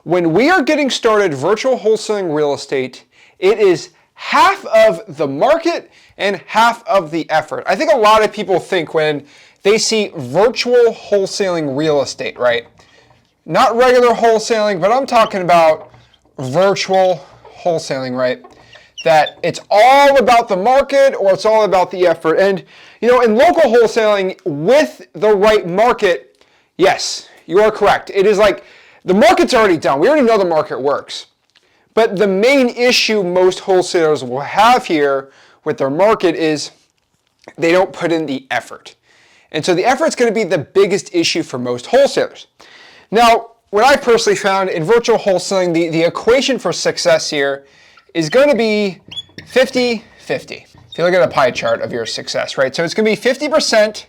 When we are getting started virtual wholesaling real estate, it is half of the market and half of the effort. I think a lot of people think when they see virtual wholesaling real estate, right? Not regular wholesaling, but I'm talking about virtual wholesaling, right? That it's all about the market or it's all about the effort. And, you know, in local wholesaling with the right market, yes, you are correct. It is like the market's already done. We already know the market works. But the main issue most wholesalers will have here with their market is they don't put in the effort. And so the effort's going to be the biggest issue for most wholesalers. Now, what I personally found in virtual wholesaling, the equation for success here is going to be 50-50. If you look at a pie chart of your success, right? So it's going to be 50%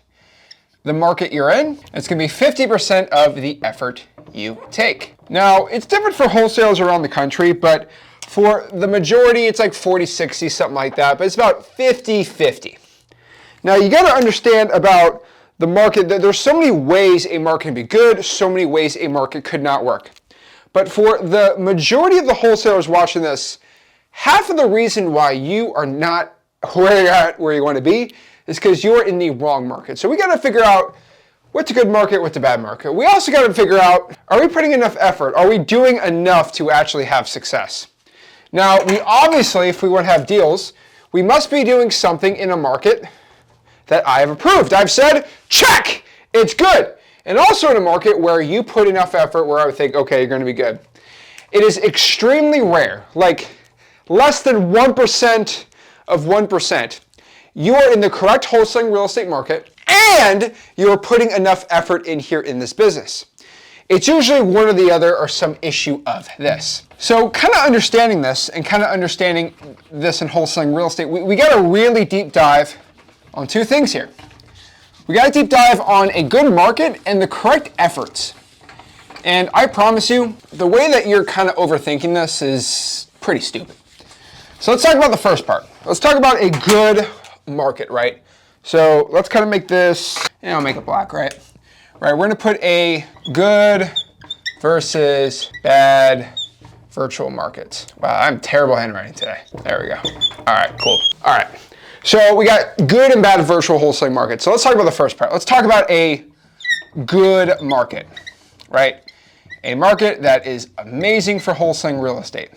the market you're in, and it's going to be 50% of the effort you take. Now, it's different for wholesalers around the country, but for the majority, it's like 40-60, something like that, but it's about 50-50. Now, you got to understand about the market, that there's so many ways a market can be good, so many ways a market could not work. But for the majority of the wholesalers watching this, half of the reason why you are not where you're at, where you want to be, is because you're in the wrong market. So we got to figure out what's a good market, what's a bad market. We also got to figure out, are we putting enough effort? Are we doing enough to actually have success? Now, we obviously, if we want to have deals, we must be doing something in a market that I have approved. I've said, check, it's good. And also in a market where you put enough effort where I would think, okay, you're going to be good. It is extremely rare, like less than 1% of 1%. You are in the correct wholesaling real estate market and you are putting enough effort in here in this business. It's usually one or the other or some issue of this. So kind of understanding this and kind of understanding this in wholesaling real estate, we got to really deep dive on two things here. We got to deep dive on a good market and the correct efforts. And I promise you, the way that you're kind of overthinking this is pretty stupid. So let's talk about the first part. Let's talk about a good market, right? So let's kind of make this, I'll make it black, right? Right, we're gonna put a good versus bad virtual markets. Wow, I'm terrible handwriting today. There we go. All right, cool. All right, so we got good and bad virtual wholesaling markets. So let's talk about the first part. Let's talk about a good market, right? A market that is amazing for wholesaling real estate.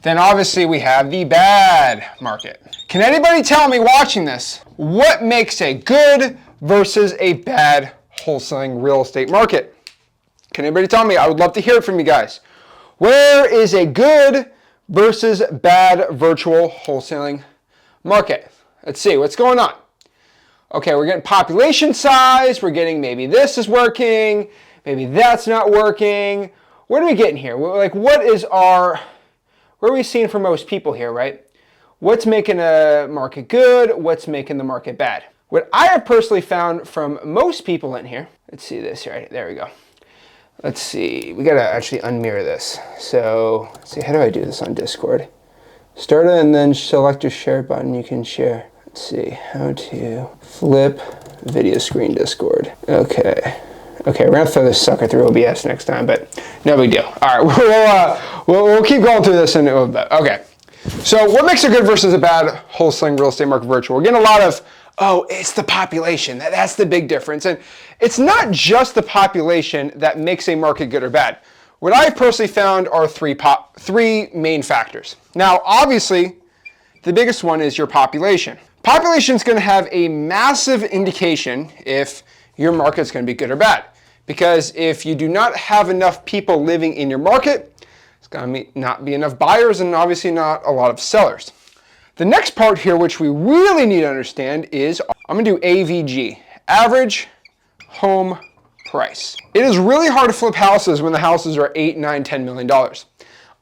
Then obviously we have the bad market. Can anybody tell me watching this, what makes a good versus a bad wholesaling real estate market? Can anybody tell me? I would love to hear it from you guys. Where is a good versus bad virtual wholesaling market? Let's see, what's going on? Okay, we're getting population size, we're getting maybe this is working, maybe that's not working. What are we getting here? Like, where are we seeing for most people here, right? What's making a market good? What's making the market bad? What I have personally found from most people in here, let's see this right, there we go. Let's see, we gotta actually unmirror this. So, let's see, how do I do this on Discord? Start it and then select your share button, you can share. Let's see, how to flip video screen Discord. Okay, we're gonna throw this sucker through OBS next time, but no big deal. All right, we'll keep going through this in a little bit. Okay, so what makes a good versus a bad wholesaling real estate market virtual? We're getting a lot of, oh, it's the population. That's the big difference. And it's not just the population that makes a market good or bad. What I've personally found are three main factors. Now, obviously, the biggest one is your population. Population is going to have a massive indication if your market's going to be good or bad. Because if you do not have enough people living in your market, it's going to not be enough buyers and obviously not a lot of sellers. The next part here, which we really need to understand, is I'm going to do AVG, average home price. It is really hard to flip houses when the houses are $8, $9, $10 million.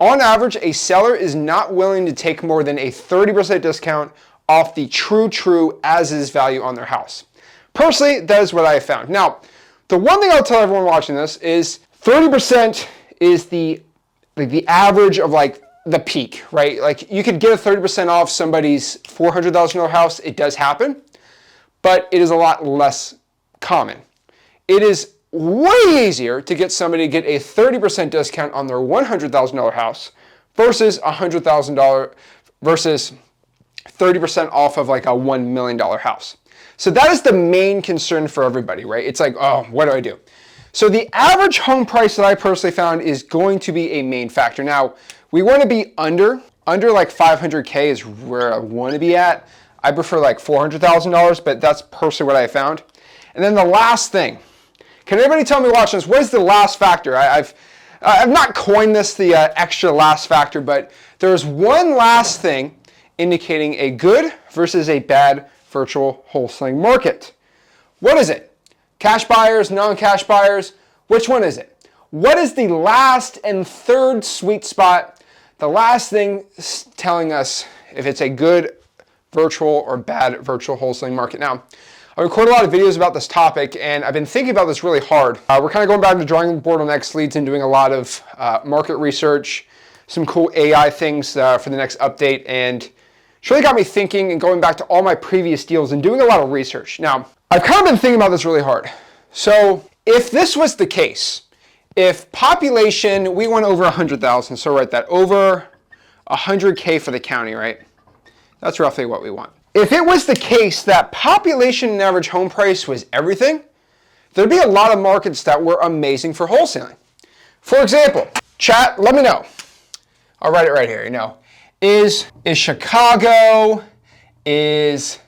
On average, a seller is not willing to take more than a 30% discount off the true as-is value on their house. Personally, that is what I have found. Now, the one thing I'll tell everyone watching this is 30% is the average of like the peak, right? Like you could get a 30% off somebody's $400,000 house. It does happen, but it is a lot less common. It is way easier to get somebody to get a 30% discount on their $100,000 house versus $100,000 versus 30% off of like a $1 million house. So that is the main concern for everybody, right? It's like, oh, what do I do? So the average home price that I personally found is going to be a main factor. Now, we want to be under like 500K is where I want to be at. I prefer like $400,000, but that's personally what I found. And then the last thing, can anybody tell me watching this, what is the last factor? I've not coined this the extra last factor, but there's one last thing indicating a good versus a bad virtual wholesaling market. What is it? Cash buyers, non-cash buyers, which one is it? What is the last and third sweet spot? The last thing telling us if it's a good virtual or bad virtual wholesaling market. Now, I record a lot of videos about this topic, and I've been thinking about this really hard. We're kind of going back to the drawing board on next leads and doing a lot of market research, some cool AI things for the next update, and it's really got me thinking and going back to all my previous deals and doing a lot of research. Now, I've kind of been thinking about this really hard. So if this was the case, if population, we went over 100,000, so write that, over 100K for the county, right? That's roughly what we want. If it was the case that population and average home price was everything, there'd be a lot of markets that were amazing for wholesaling. For example, chat, let me know. I'll write it right here, Is Chicago, is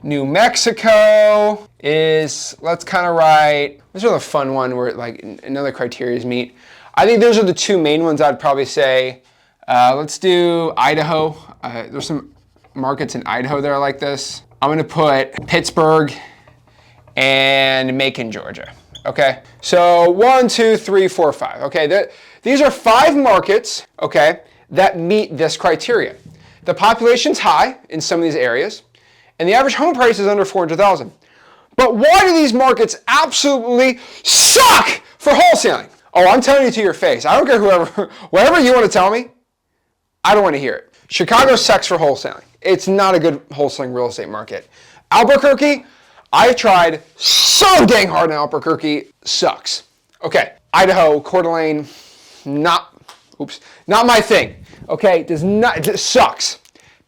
New Mexico, let's kind of write, these are the fun one where like another criteria is meet. I think those are the two main ones I'd probably say. Let's do Idaho. There's some markets in Idaho that are like this. I'm gonna put Pittsburgh and Macon, Georgia. Okay, so 1, 2, 3, 4, 5. Okay, these are 5 markets, okay, that meet this criteria. The population's high in some of these areas, and the average home price is under 400,000. But why do these markets absolutely suck for wholesaling? Oh, I'm telling you to your face. I don't care whatever you want to tell me, I don't want to hear it. Chicago sucks for wholesaling. It's not a good wholesaling real estate market. Albuquerque, I've tried so dang hard in Albuquerque, sucks. Okay, Idaho, Coeur d'Alene, not my thing. Okay, it sucks.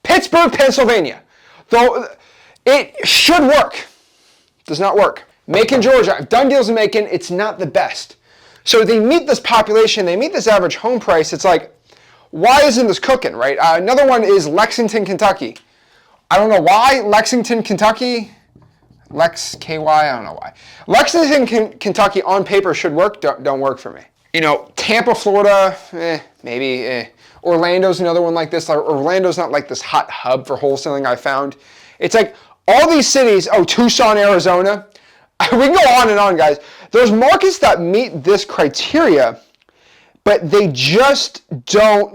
Pittsburgh, Pennsylvania, though it should work, does not work. Macon, Georgia, I've done deals in Macon, it's not the best. So they meet this population, they meet this average home price, it's like, why isn't this cooking, right? Another one is Lexington, Kentucky. I don't know why. Lexington, Kentucky. KY, I don't know why. Lexington, Kentucky on paper should work, don't work for me. Tampa, Florida, maybe. Orlando's another one like this. Orlando's not like this hot hub for wholesaling I found. It's like all these cities, Tucson, Arizona. We can go on and on, guys. There's markets that meet this criteria, but they just don't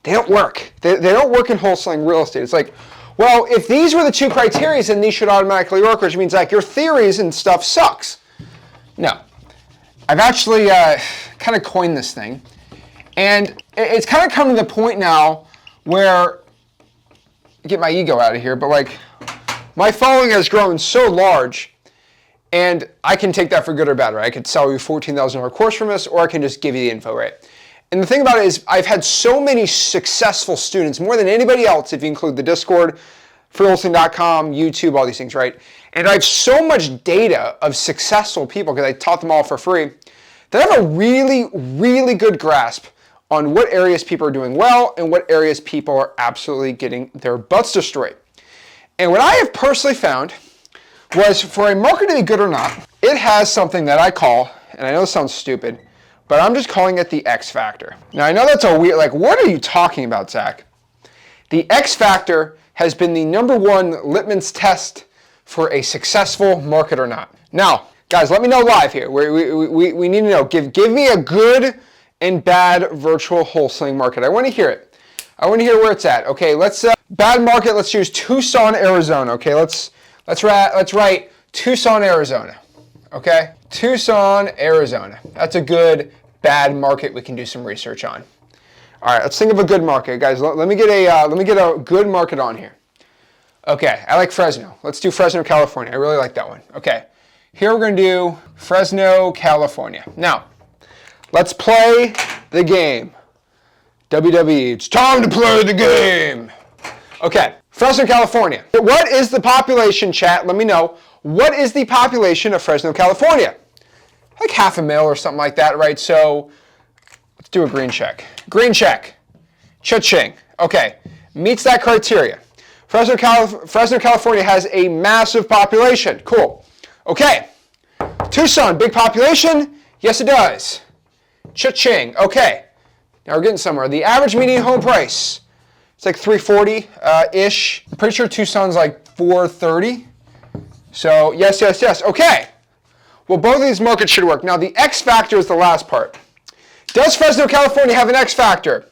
they don't work. They don't work in wholesaling real estate. It's like, well, if these were the 2 criteria, then these should automatically work, which means like your theories and stuff sucks. No. I've actually kind of coined this thing. And it's kind of come to the point now where, get my ego out of here, but like my following has grown so large, and I can take that for good or bad, right? I could sell you a $14,000 course from this, or I can just give you the info, right? And the thing about it is I've had so many successful students, more than anybody else, if you include the Discord, freewholesaling.com, YouTube, all these things, right? And I have so much data of successful people, because I taught them all for free, that I have a really, really good grasp on what areas people are doing well and what areas people are absolutely getting their butts destroyed. And what I have personally found was, for a market to be good or not, it has something that I call, and I know this sounds stupid, but I'm just calling it the X factor. Now I know that's a weird, what are you talking about, Zach? The X factor has been the #1 litmus test for a successful market or not. Now, guys, let me know live here. We need to know. Give me a good and bad virtual wholesaling market. I want to hear it. I want to hear where it's at. Okay, let's bad market. Let's choose Tucson, Arizona. Okay, let's write Tucson, Arizona. Okay, Tucson, Arizona. That's a good bad market we can do some research on. All right, let's think of a good market, guys. Let me get a good market on here. Okay, I like Fresno. Let's do Fresno, California. I really like that one. Okay, Here we're going to do Fresno, California. Now, let's play the game. WWE, it's time to play the game. Okay, Fresno, California. What is the population, chat? Let me know. What is the population of Fresno, California? Like 500,000 or something like that, right? So let's do a green check. Green check. Cha-ching. Okay, meets that criteria. Fresno, California has a massive population. Cool. Okay, Tucson, big population? Yes, it does. Cha-ching. Okay, now we're getting somewhere. The average median home price, it's like 340-ish. I'm pretty sure Tucson's like 430. So yes, yes, yes. Okay. Well, both of these markets should work. Now, the X factor is the last part. Does Fresno, California have an X factor?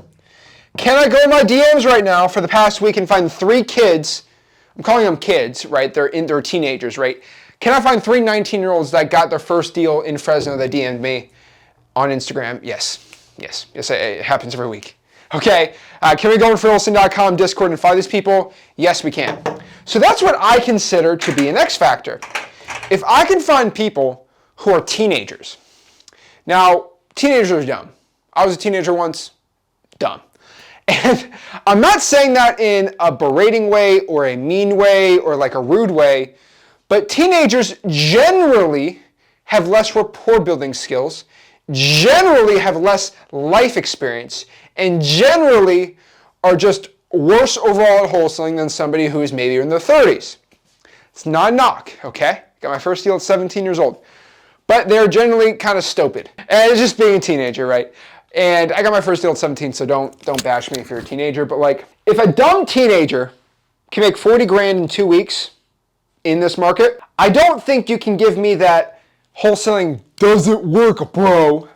Can I go in my DMs right now for the past week and find 3 kids? I'm calling them kids, right? They're teenagers, right? Can I find 3 19-year-olds that got their first deal in Fresno that DM'd me on Instagram? Yes. Yes. Yes, it happens every week. Okay. Can we go on Wholesaling.com Discord and find these people? Yes, we can. So that's what I consider to be an X factor. If I can find people who are teenagers. Now, teenagers are dumb. I was a teenager once. Dumb. And I'm not saying that in a berating way or a mean way or like a rude way, but teenagers generally have less rapport building skills, generally have less life experience, and generally are just worse overall at wholesaling than somebody who is maybe in their 30s. It's not a knock, okay? Got my first deal at 17 years old. But they're generally kind of stupid. And it's just being a teenager, right? And I got my first deal at 17, so don't bash me if you're a teenager. But like, if a dumb teenager can make 40 grand in 2 weeks in this market, I don't think you can give me that wholesaling doesn't work, bro,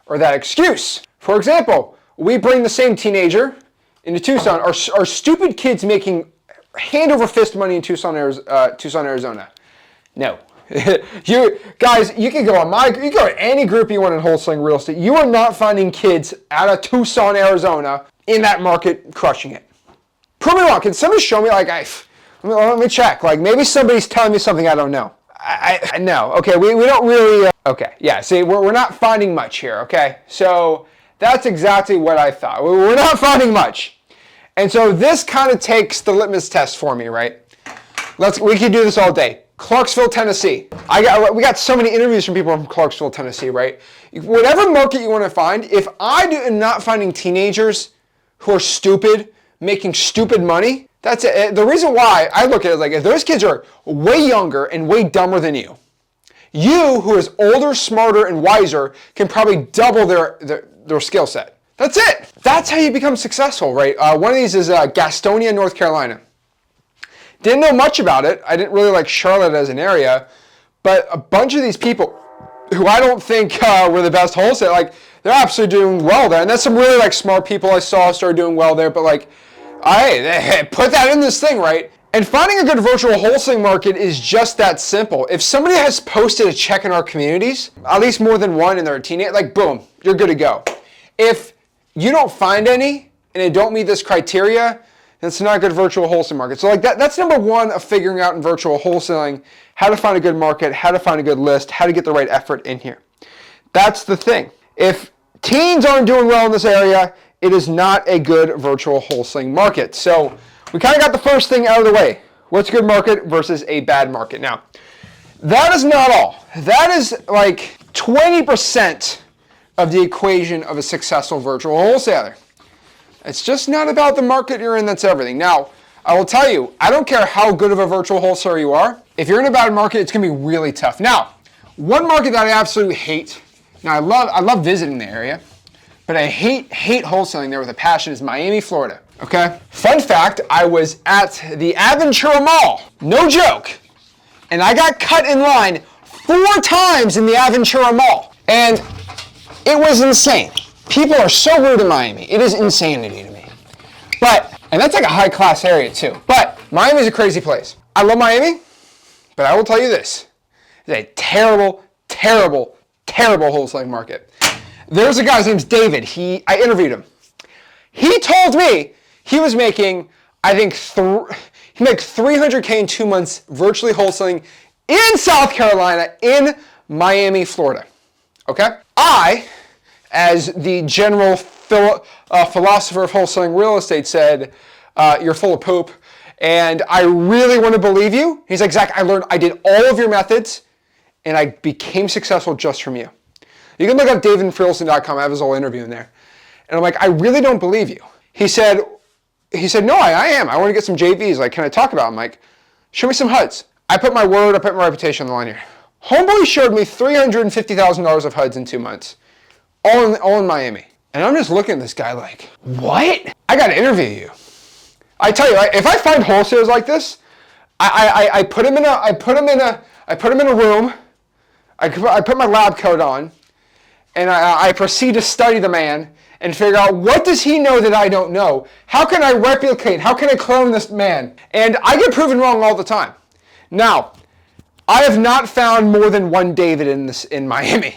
or that excuse. For example, we bring the same teenager into Tucson. Are stupid kids making hand over fist money in Tucson, Arizona? No. You guys, you can go to any group you want in wholesaling real estate. You are not finding kids out of Tucson, Arizona in that market crushing it. Prove me wrong. Can somebody show me, like, let me check. Like, maybe somebody's telling me something I don't know. I know. Okay, we don't really, okay. Yeah, see, we're not finding much here, okay? So that's exactly what I thought. We're not finding much. And so this kind of takes the litmus test for me, right? We could do this all day. Clarksville, Tennessee. We got so many interviews from people from Clarksville, Tennessee, right? Whatever market you want to find, if I am not finding teenagers who are stupid, making stupid money, that's it. The reason why I look at it like, if those kids are way younger and way dumber than you, who is older, smarter, and wiser, can probably double their skill set. That's it. That's how you become successful, right? One of these is Gastonia, North Carolina. Didn't know much about it. I didn't really like Charlotte as an area, but a bunch of these people who I don't think were the best wholesale, like, they're absolutely doing well there. And that's some really like smart people I saw started doing well there, but like, hey, put that in this thing, right? And finding a good virtual wholesaling market is just that simple. If somebody has posted a check in our communities, at least more than one, and they're a teenager, like, boom, you're good to go. If you don't find any and they don't meet this criteria, it's not a good virtual wholesale market. So like that's number one of figuring out in virtual wholesaling, how to find a good market, how to find a good list, how to get the right effort in here. That's the thing. If teens aren't doing well in this area, it is not a good virtual wholesaling market. So we kind of got the first thing out of the way. What's a good market versus a bad market? Now, that is not all. That is like 20% of the equation of a successful virtual wholesaler. It's just not about the market you're in, that's everything. Now, I will tell you, I don't care how good of a virtual wholesaler you are. If you're in a bad market, it's gonna be really tough. Now, one market that I absolutely hate, now I love visiting the area, but I hate wholesaling there with a passion, is Miami, Florida, okay? Fun fact, I was at the Aventura Mall, no joke, and I got cut in line 4 times in the Aventura Mall, and it was insane. People are so rude in Miami. It is insanity to me. And that's like a high class area too. But Miami is a crazy place. I love Miami, but I will tell you this. It's a terrible, terrible, terrible wholesaling market. There's a guy, his name's David. I interviewed him. He told me he was making, I think, he made $300K in 2 months virtually wholesaling in South Carolina, in Miami, Florida. Okay? I, as the general philosopher of wholesaling real estate said, you're full of poop, and I really want to believe you. He's like, Zach, I did all of your methods, and I became successful just from you. You can look up davidfreelson.com. I have his whole interview in there. And I'm like, I really don't believe you. He said, no, I am. I want to get some JVs. Like, can I talk about them? I'm like, show me some HUDs. I put my word, I put my reputation on the line here. Homeboy showed me $350,000 of HUDs in 2 months, all in Miami. And I'm just looking at this guy like, what? I got to interview you. I tell you, if I find wholesalers like this, I put him in a room. I put my lab coat on, and I proceed to study the man and figure out, what does he know that I don't know? How can I replicate? How can I clone this man? And I get proven wrong all the time. Now, I have not found more than one David in Miami.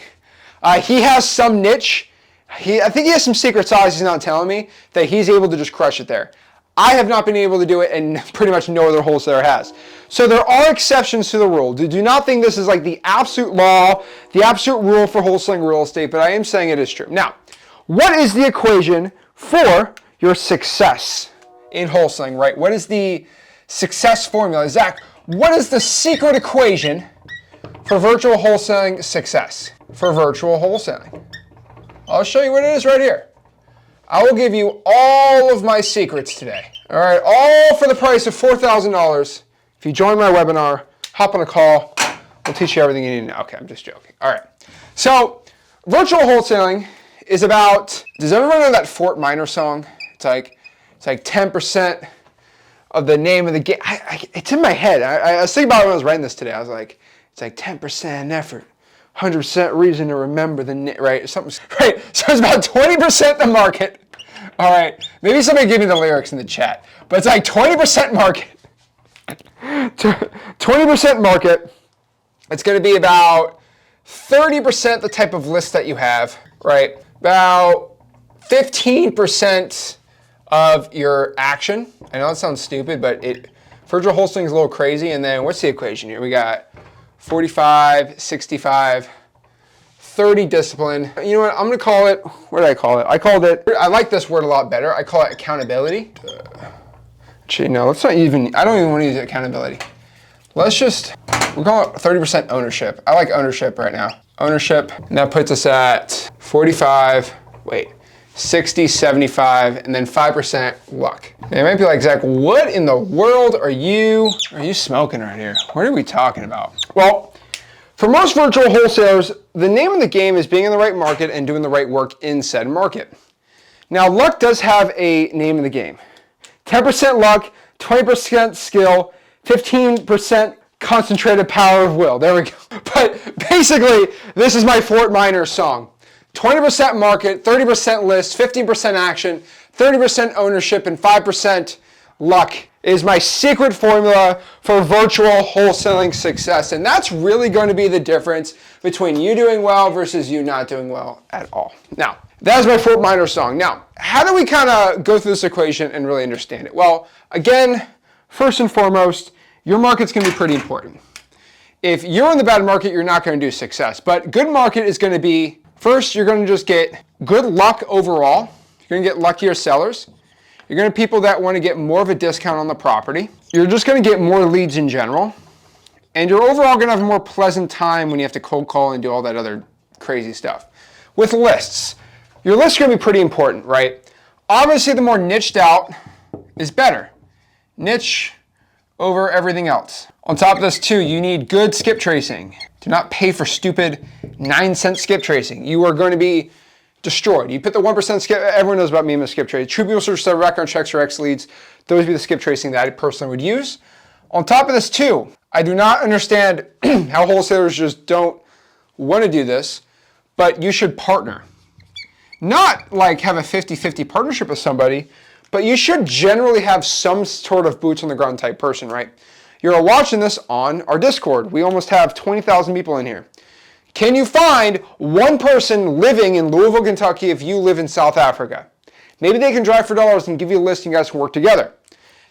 He has some niche. I think he has some secret sauce he's not telling me that he's able to just crush it there. I have not been able to do it, and pretty much no other wholesaler has. So there are exceptions to the rule. Do not think this is like the absolute law, the absolute rule for wholesaling real estate, but I am saying it is true. Now, what is the equation for your success in wholesaling, right? What is the success formula? Zach, what is the secret equation for virtual wholesaling success? For virtual wholesaling. I'll show you what it is right here. I will give you all of my secrets today. All right, all for the price of $4,000. If you join my webinar, hop on a call. We'll teach you everything you need to know. Okay, I'm just joking. All right. So virtual wholesaling is about, does everyone know that Fort Minor song? It's like 10% of the name of the game. It's in my head. I was thinking about it when I was writing this today. I was like, it's like 10% effort, 100% reason to remember right? Something, right? So it's about 20% the market. All right. Maybe somebody give me the lyrics in the chat. But it's like 20% market. 20% market. It's going to be about 30% the type of list that you have, right? About 15% of your action. I know that sounds stupid, but virtual wholesaling is a little crazy. And then what's the equation here? We got 45, 65, 30 discipline. You know what? I'm going to call it, what did I call it? I like this word a lot better. I call it accountability. Actually, no, let's not even, I don't even want to use accountability. We'll call it 30% ownership. I like ownership right now. Ownership, and that puts us at 60, 75, and then 5% luck. They might be like, Zach, what in the world are you smoking right here? What are we talking about? Well, for most virtual wholesalers, the name of the game is being in the right market and doing the right work in said market. Now, luck does have a name in the game. 10% luck, 20% skill, 15% concentrated power of will. There we go. But basically, this is my Fort Minor song. 20% market, 30% list, 15% action, 30% ownership, and 5% luck is my secret formula for virtual wholesaling success. And that's really going to be the difference between you doing well versus you not doing well at all. Now, that is my Fort Minor song. Now, how do we kind of go through this equation and really understand it? Well, again, first and foremost, your market's going to be pretty important. If you're in the bad market, you're not going to do success. But good market is going to be, first, you're going to just get good luck overall. You're going to get luckier sellers. You're going to people that want to get more of a discount on the property. You're just going to get more leads in general. And you're overall going to have a more pleasant time when you have to cold call and do all that other crazy stuff. With lists, your lists are going to be pretty important, right? Obviously, the more niched out is better. Niche over everything else. On top of this too, you need good skip tracing. Do not pay for stupid 9-cent skip tracing. You are going to be destroyed. You put the 1% skip, everyone knows about me and my skip tracing. True people search, background checks, or X leads. Those would be the skip tracing that I personally would use. On top of this too, I do not understand how wholesalers just don't want to do this, but you should partner. Not like have a 50-50 partnership with somebody, but you should generally have some sort of boots on the ground type person, right? You're watching this on our Discord. We almost have 20,000 people in here. Can you find one person living in Louisville, Kentucky if you live in South Africa? Maybe they can drive for dollars and give you a list and you guys can work together.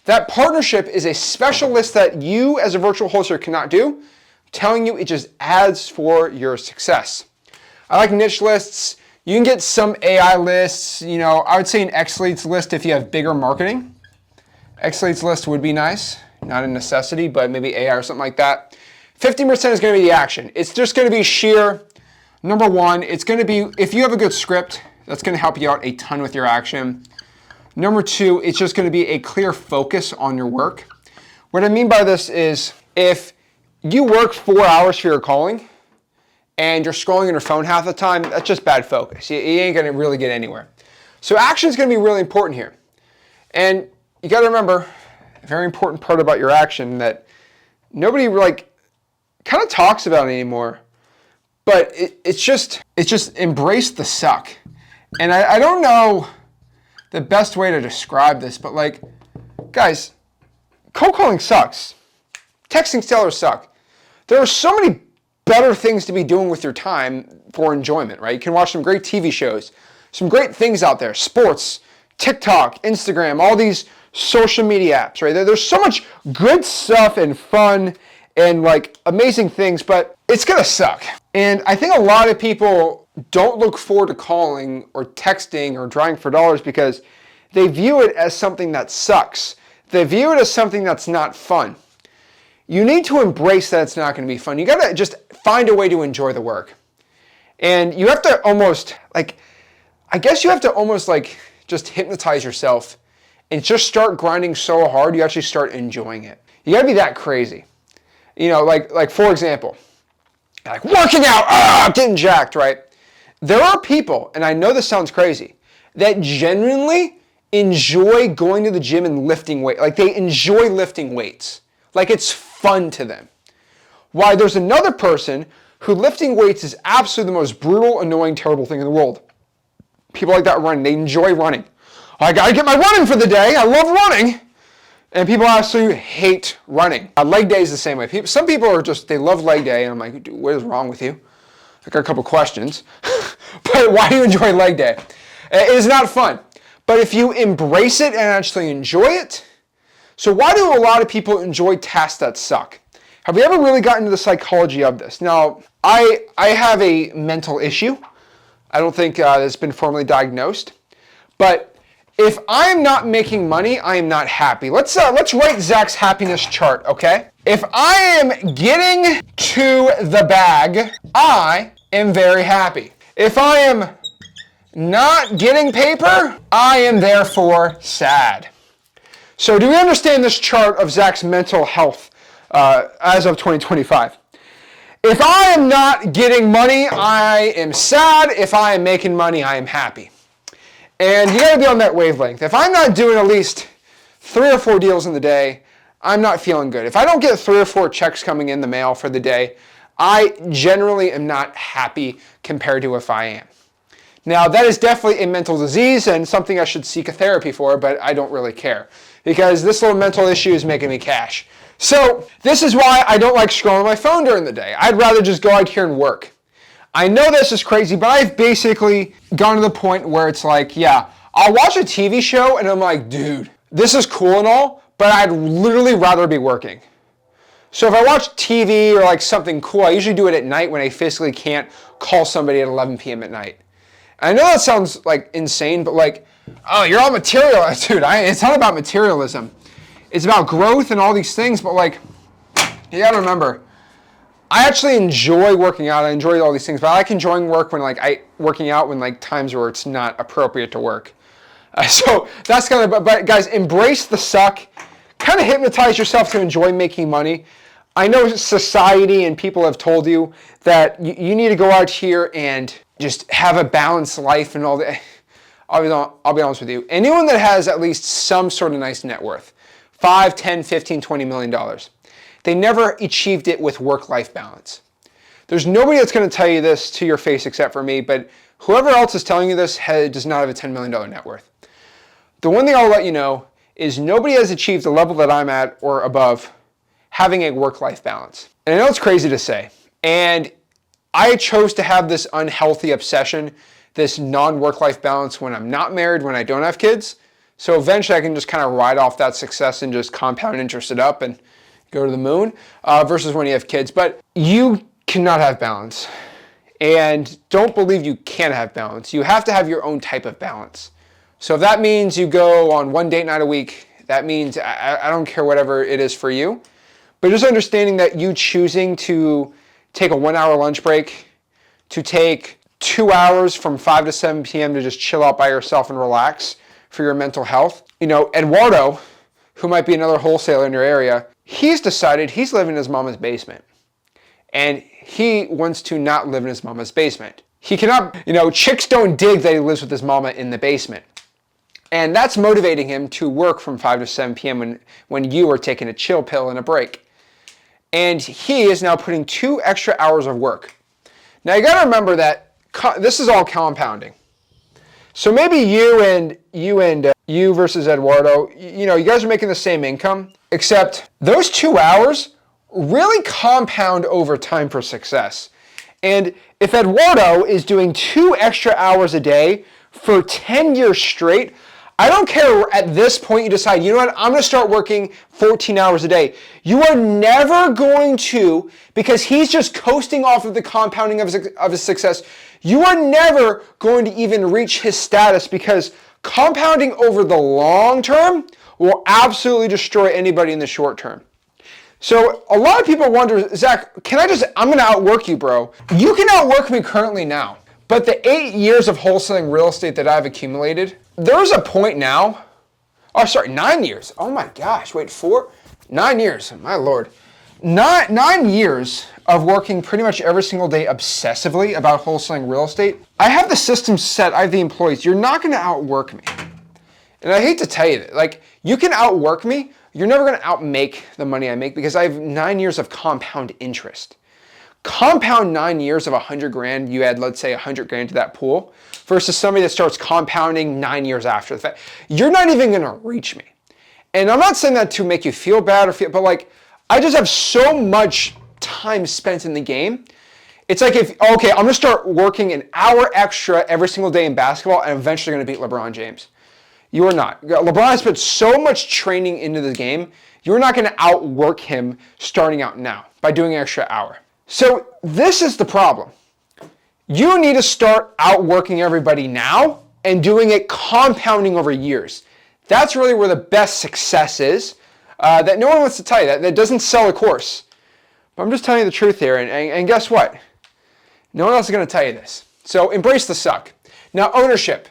That partnership is a special list that you as a virtual wholesaler cannot do, telling you, it just adds for your success. I like niche lists. You can get some AI lists. I would say an X leads list if you have bigger marketing. X leads list would be nice. Not a necessity, but maybe AI or something like that. 50% is going to be the action. It's just going to be sheer, number one, it's going to be, if you have a good script, that's going to help you out a ton with your action. Number two, it's just going to be a clear focus on your work. What I mean by this is, if you work 4 hours for your calling and you're scrolling on your phone half the time, that's just bad focus. You ain't going to really get anywhere. So action is going to be really important here. And you got to remember, a very important part about your action that nobody kind of talks about anymore, but it's just embrace the suck. And I don't know the best way to describe this, but guys, cold calling sucks. Texting sellers suck. There are so many better things to be doing with your time for enjoyment, right? You can watch some great TV shows, some great things out there, sports, TikTok, Instagram, all these social media apps, right? There's so much good stuff and fun and amazing things, but it's gonna suck. And I think a lot of people don't look forward to calling or texting or driving for dollars because they view it as something that sucks. They view it as something that's not fun. You need to embrace that it's not gonna be fun. You gotta just find a way to enjoy the work. And you have to almost, just hypnotize yourself and just start grinding so hard you actually start enjoying it. You gotta be that crazy. For example, working out, getting jacked, right? There are people, and I know this sounds crazy, that genuinely enjoy going to the gym and lifting weight. They enjoy lifting weights. It's fun to them. Why there's another person who lifting weights is absolutely the most brutal, annoying, terrible thing in the world. People like that running, they enjoy running. I gotta get my running for the day. I love running. And people absolutely hate running. Leg day is the same way. Some people are they love leg day, and I'm like, dude, what is wrong with you? I got a couple questions. But why do you enjoy leg day? It is not fun. But if you embrace it and actually enjoy it, so why do a lot of people enjoy tasks that suck? Have we ever really gotten into the psychology of this? Now, I have a mental issue. I don't think it's been formally diagnosed. But if I'm not making money, I am not happy. Let's write Zach's happiness chart, okay? If I am getting to the bag, I am very happy. If I am not getting paper, I am therefore sad. So do we understand this chart of Zach's mental health as of 2025? If I am not getting money, I am sad. If I am making money, I am happy. And you gotta be on that wavelength. If I'm not doing at least 3 or 4 deals in the day, I'm not feeling good. If I don't get 3 or 4 checks coming in the mail for the day, I generally am not happy compared to if I am. Now, that is definitely a mental disease and something I should seek a therapy for, but I don't really care because this little mental issue is making me cash. So this is why I don't like scrolling my phone during the day. I'd rather just go out here and work. I know this is crazy, but I've basically gone to the point where it's I'll watch a TV show and I'm like, dude, this is cool and all, but I'd literally rather be working. So if I watch TV or something cool, I usually do it at night when I physically can't call somebody at 11 p.m. at night. I know that sounds insane, but oh, you're all materialist, dude. It's not about materialism. It's about growth and all these things, but you gotta remember, I actually enjoy working out. I enjoy all these things, but I like enjoying work when working out when times where it's not appropriate to work. So that's but guys, embrace the suck. Kind of hypnotize yourself to enjoy making money. I know society and people have told you that you need to go out here and just have a balanced life and all that. I'll be honest with you. Anyone that has at least some sort of nice net worth, 5, 10, 15, 20 million dollars, they never achieved it with work-life balance. There's nobody that's going to tell you this to your face except for me, but whoever else is telling you this does not have a $10 million net worth. The one thing I'll let you know is nobody has achieved the level that I'm at or above having a work-life balance. And I know it's crazy to say, and I chose to have this unhealthy obsession, this non-work-life balance when I'm not married, when I don't have kids. So eventually I can just kind of ride off that success and just compound interest it up and go to the moon, versus when you have kids. But you cannot have balance. And don't believe you can have balance. You have to have your own type of balance. So if that means you go on one date night a week, that means I don't care whatever it is for you. But just understanding that you choosing to take a 1 hour lunch break, to take 2 hours from 5 to 7 p.m. to just chill out by yourself and relax for your mental health. You know, Eduardo, who might be another wholesaler in your area, he's decided he's living in his mama's basement. And he wants to not live in his mama's basement. He cannot, chicks don't dig that he lives with his mama in the basement. And that's motivating him to work from 5 to 7 p.m. when you are taking a chill pill and a break. And he is now putting 2 extra hours of work. Now you got to remember that this is all compounding. So maybe you versus Eduardo, you guys are making the same income, except those 2 hours really compound over time for success. And if Eduardo is doing 2 extra hours a day for 10 years straight, I don't care at this point you decide, you know what, I'm going to start working 14 hours a day. You are never going to, because he's just coasting off of the compounding of his success, you are never going to even reach his status, because compounding over the long term will absolutely destroy anybody in the short term. So a lot of people wonder, Zach, I'm going to outwork you, bro. You can outwork me currently now. But the 8 years of wholesaling real estate that I've accumulated, there's a point now, 9 years. Oh my gosh, 9 years, my Lord. 9 years of working pretty much every single day obsessively about wholesaling real estate. I have the system set, I have the employees. You're not going to outwork me. And I hate to tell you that, you can outwork me, you're never going to outmake the money I make, because I have 9 years of compound interest. Compound 9 years of 100 grand, you add, let's say, 100 grand to that pool, versus somebody that starts compounding 9 years after the fact. You're not even going to reach me. And I'm not saying that to make you feel bad but I just have so much time spent in the game. It's like I'm going to start working an hour extra every single day in basketball, and eventually going to beat LeBron James. You are not. LeBron has put so much training into the game, you're not going to outwork him starting out now by doing an extra hour. So this is the problem. You need to start outworking everybody now and doing it compounding over years. That's really where the best success is, that no one wants to tell you, that doesn't sell a course. But I'm just telling you the truth here, and guess what? No one else is going to tell you this. So embrace the suck. Now, ownership.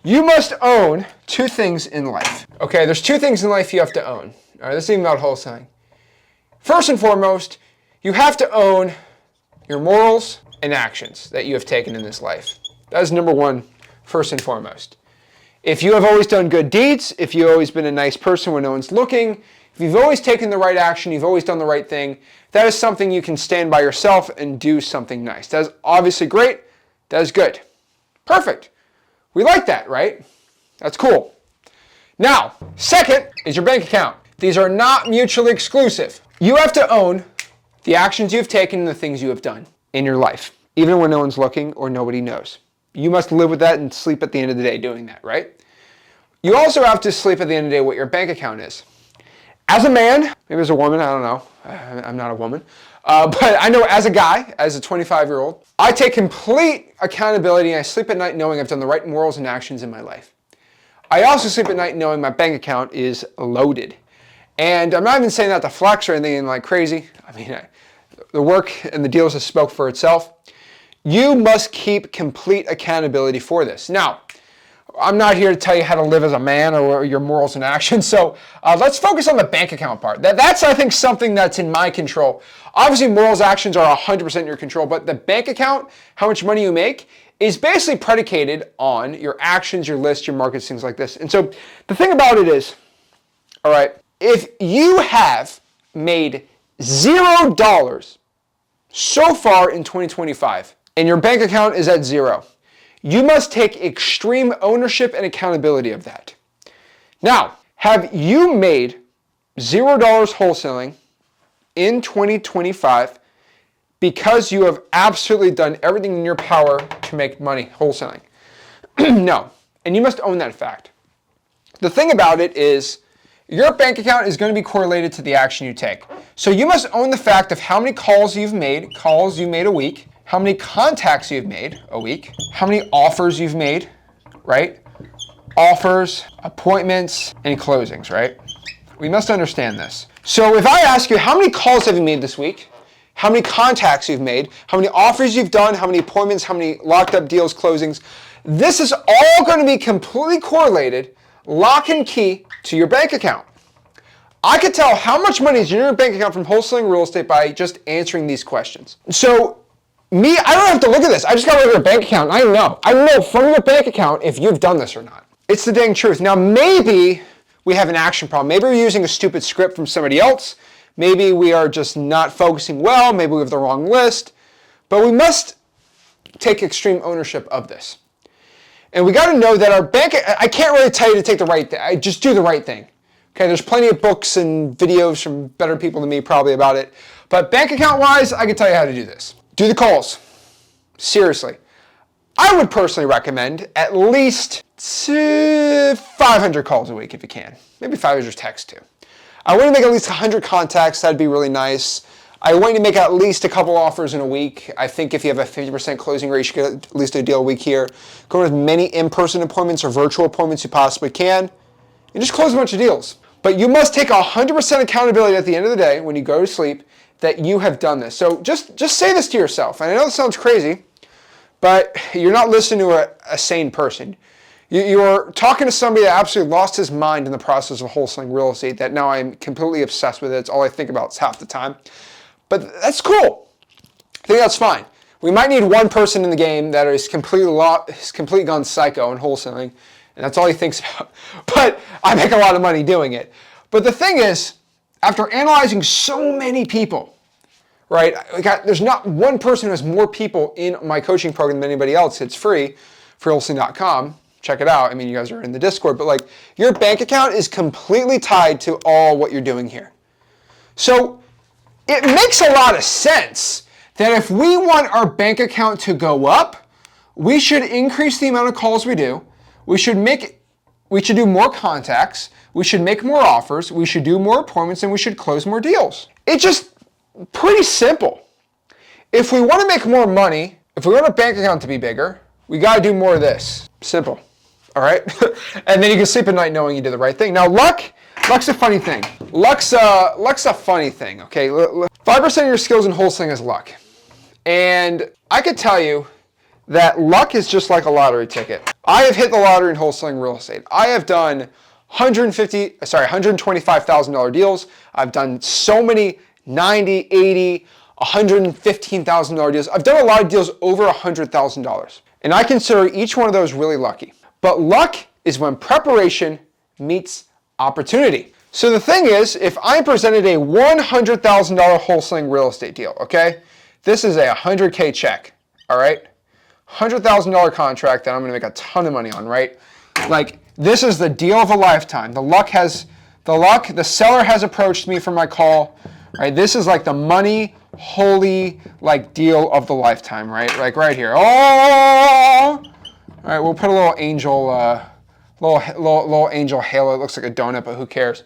You must own 2 things in life. Okay, there's 2 things in life you have to own. All right, this is even about wholesaling. First and foremost, you have to own your morals and actions that you have taken in this life. That is number 1, first and foremost. If you have always done good deeds, if you've always been a nice person when no one's looking, if you've always taken the right action, you've always done the right thing, that is something you can stand by yourself and do something nice. That is obviously great. That is good. Perfect. We like that, right? That's cool. Now, second is your bank account. These are not mutually exclusive. You have to own the actions you've taken and the things you have done in your life, even when no one's looking or nobody knows. You must live with that and sleep at the end of the day doing that, right? You also have to sleep at the end of the day what your bank account is. As a man, maybe as a woman, I don't know. I'm not a woman. But I know as a guy, as a 25-year-old, I take complete accountability and I sleep at night knowing I've done the right morals and actions in my life. I also sleep at night knowing my bank account is loaded. And I'm not even saying that to flex or anything like crazy. I mean, the work and the deals have spoke for itself. You must keep complete accountability for this. Now, I'm not here to tell you how to live as a man or your morals and actions. So let's focus on the bank account part. That's, I think, something that's in my control. Obviously, morals, actions are 100% in your control, but the bank account, how much money you make, is basically predicated on your actions, your list, your markets, things like this. And so the thing about it is, all right, if you have made $0 so far in 2025 and your bank account is at 0, you must take extreme ownership and accountability of that. Now, have you made $0 wholesaling in 2025 because you have absolutely done everything in your power to make money wholesaling? No, and you must own that fact. The thing about it is, Your bank account is going to be correlated to the action you take. So you must own the fact of how many calls you've made a week, how many contacts you've made a week, how many offers you've made, right? Offers, appointments, and closings, right? We must understand this. So if I ask you, how many calls have you made this week? How many contacts you've made? How many offers you've done? How many appointments? How many locked up deals, closings? This is all going to be completely correlated, lock and key, to your bank account. I could tell how much money is in your bank account from wholesaling real estate by just answering these questions. So I don't have to look at this. I just got to look at your bank account. I know from your bank account if you've done this or not. It's the dang truth. Now, maybe we have an action problem. Maybe we're using a stupid script from somebody else. Maybe we are just not focusing well. Maybe we have the wrong list. But we must take extreme ownership of this. And we got to know that our bank, I can't really tell you to take the right thing. I just do the right thing. Okay, there's plenty of books and videos from better people than me probably about it. But bank account wise, I can tell you how to do this. Do the calls. Seriously. I would personally recommend at least 500 calls a week if you can. Maybe 500 texts too. I want to make at least 100 contacts. That'd be really nice. I want you to make at least a couple offers in a week. I think if you have a 50% closing rate, you should get at least a deal a week here. Go with as many in-person appointments or virtual appointments you possibly can. And just close a bunch of deals. But you must take 100% accountability at the end of the day when you go to sleep that you have done this. So just say this to yourself. And I know this sounds crazy, but you're not listening to a sane person. You're talking to somebody that absolutely lost his mind in the process of wholesaling real estate that now I'm completely obsessed with it. It's all I think about half the time. But that's cool. I think that's fine. We might need one person in the game that is completely gone psycho in wholesaling, and that's all he thinks about. But I make a lot of money doing it. But the thing is, after analyzing so many people, right? There's not one person who has more people in my coaching program than anybody else. It's free, freewholesaling.com. Check it out. I mean, you guys are in the Discord, but like your bank account is completely tied to all what you're doing here. So it makes a lot of sense that if we want our bank account to go up, we should increase the amount of calls we do. We should do more contacts. We should make more offers. We should do more appointments, and we should close more deals. It's just pretty simple. If we want to make more money, if we want our bank account to be bigger, we got to do more of this. Simple. All right? And then you can sleep at night knowing you did the right thing. Now, luck's a funny thing. Luck's a funny thing, okay? 5% of your skills in wholesaling is luck. And I could tell you that luck is just like a lottery ticket. I have hit the lottery in wholesaling real estate. I have done $125,000 deals. I've done so many $90,000, $80,000, $115,000 deals. I've done a lot of deals over $100,000. And I consider each one of those really lucky. But luck is when preparation meets opportunity. So the thing is, if I presented a $100,000 wholesaling real estate deal, okay? This is a $100K check, all right? $100,000 contract that I'm gonna make a ton of money on, right? Like, this is the deal of a lifetime. The seller has approached me for my call, right? This is like the money, holy, like deal of the lifetime, right? Like right here. Oh! All right, we'll put a little angel, little angel halo. It looks like a donut, but who cares?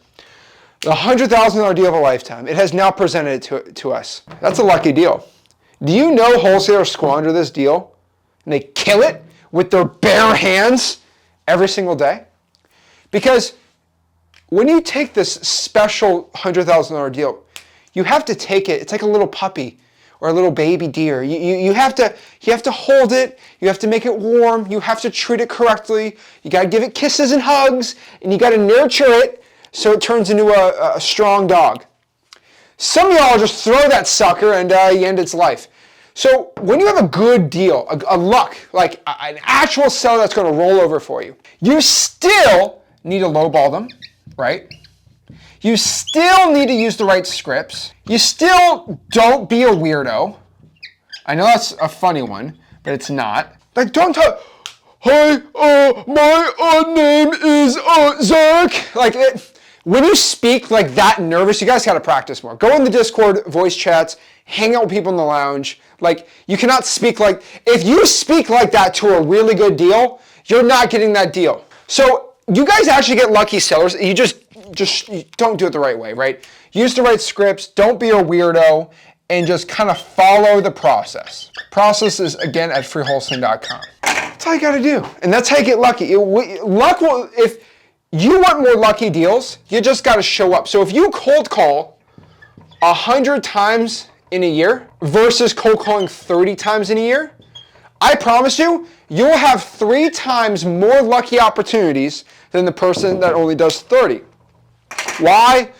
The $100,000 deal of a lifetime. It has now presented it to us. That's a lucky deal. Do you know wholesalers squander this deal and they kill it with their bare hands every single day? Because when you take this special $100,000 deal, you have to take it. It's like a little puppy or a little baby deer. You have to hold it. You have to make it warm. You have to treat it correctly. You got to give it kisses and hugs, and you got to nurture it so it turns into a strong dog. Some of y'all just throw that sucker and you end its life. So when you have a good deal, a luck, like an actual seller that's going to roll over for you, you still need to lowball them, right? You still need to use the right scripts. You still don't be a weirdo. I know that's a funny one, but it's not. Like, don't talk, hi, my name is Zach. Like, when you speak like that nervous, you guys got to practice more. Go in the Discord voice chats, hang out with people in the lounge. Like, you cannot speak like, if you speak like that to a really good deal, you're not getting that deal. So you guys actually get lucky sellers. You just just don't do it the right way, right? Use the right scripts. Don't be a weirdo, and just kind of follow the process. Process is, again, at freewholesaling.com. That's all you got to do, and that's how you get lucky. Luck will, if you want more lucky deals, you just got to show up. So if you cold call 100 times in a year versus cold calling 30 times in a year, I promise you, you'll have 3 times more lucky opportunities than the person that only does 30. Why?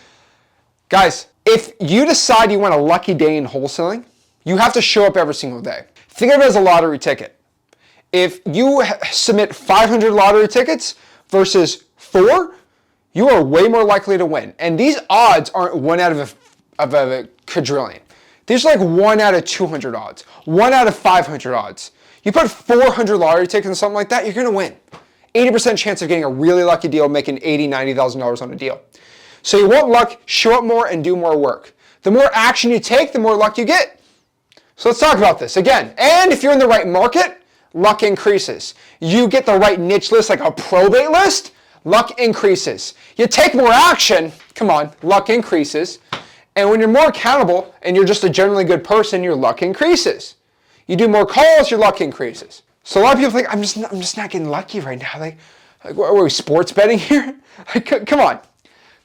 Guys, if you decide you want a lucky day in wholesaling, you have to show up every single day. Think of it as a lottery ticket. If you submit 500 lottery tickets versus 4, you are way more likely to win. And these odds aren't 1 out of a quadrillion. These are like 1 out of 200 odds, 1 out of 500 odds. You put 400 lottery tickets in something like that, you're going to win. 80% chance of getting a really lucky deal, making $80,000, $90,000 on a deal. So you want luck, show up more and do more work. The more action you take, the more luck you get. So let's talk about this again. And if you're in the right market, luck increases. You get the right niche list, like a probate list, luck increases. You take more action, come on, luck increases. And when you're more accountable and you're just a generally good person, your luck increases. You do more calls, your luck increases. So a lot of people think, I'm just not getting lucky right now. Like what, are we sports betting here? Like, come on.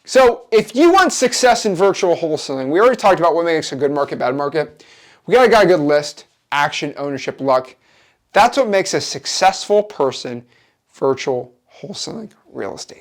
So if you want success in virtual wholesaling, we already talked about what makes a good market, bad market. We got a good list, action, ownership, luck. That's what makes a successful person virtual wholesaling real estate.